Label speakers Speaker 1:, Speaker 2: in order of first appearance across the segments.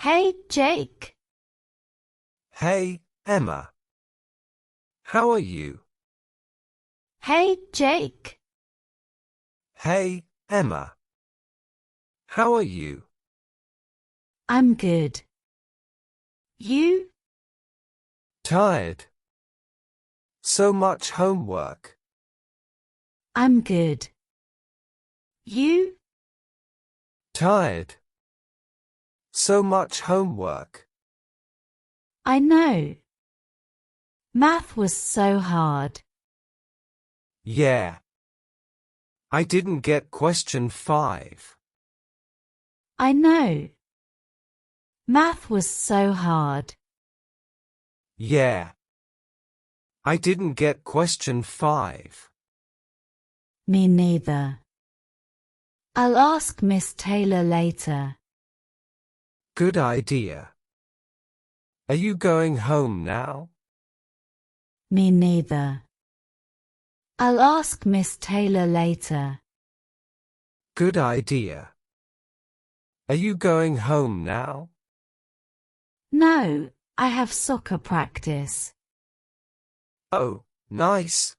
Speaker 1: Hey, Jake.
Speaker 2: Hey, Emma. How are you?
Speaker 1: Hey, Jake.
Speaker 2: Hey, Emma. How are you?
Speaker 1: I'm good. You?
Speaker 2: Tired. So much homework.
Speaker 1: I'm good. You?
Speaker 2: Tired. So much homework.
Speaker 1: I know. Math was so hard.
Speaker 2: Yeah. I didn't get question 5.
Speaker 1: I know. Math was so hard.
Speaker 2: Yeah. I didn't get question 5.
Speaker 1: Me neither. I'll ask Miss Taylor later.
Speaker 2: Good idea. Are you going home now?
Speaker 1: Me neither. I'll ask Miss Taylor later.
Speaker 2: Good idea. Are you going home now?
Speaker 1: No, I have soccer practice.
Speaker 2: Oh, nice.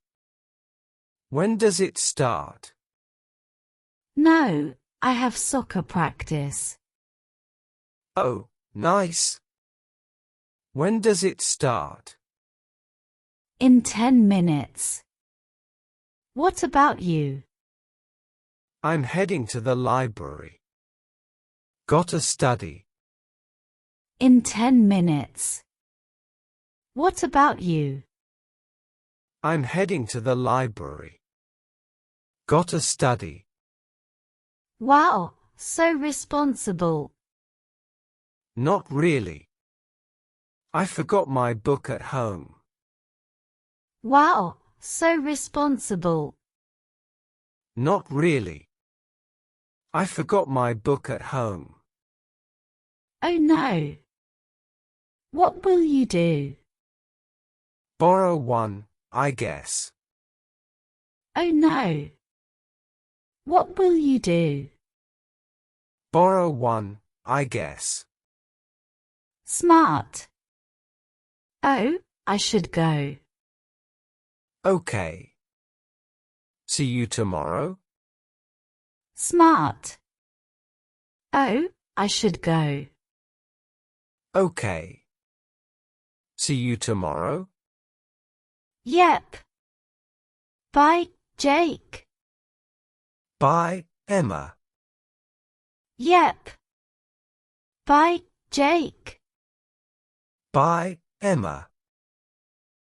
Speaker 2: When does it start?
Speaker 1: No, I have soccer practice.
Speaker 2: Oh, nice. When does it start?
Speaker 1: In 10 minutes. What about you?
Speaker 2: I'm heading to the library. Gotta study.
Speaker 1: In 10 minutes. What about you?
Speaker 2: I'm heading to the library. Gotta study.
Speaker 1: Wow, so responsible.
Speaker 2: Not really. I forgot my book at home.
Speaker 1: Wow, so responsible.
Speaker 2: Not really. I forgot my book at home.
Speaker 1: Oh no. What will you do?
Speaker 2: Borrow one, I guess.
Speaker 1: Oh no. What will you do?
Speaker 2: Borrow one, I guess.
Speaker 1: Smart. Oh, I should go.
Speaker 2: Okay. See you tomorrow?
Speaker 1: Smart. Oh, I should go.
Speaker 2: Okay. See you tomorrow?
Speaker 1: Yep. Bye, Jake.
Speaker 2: Bye, Emma.
Speaker 1: Yep. Bye, Jake.
Speaker 2: Bye, Emma.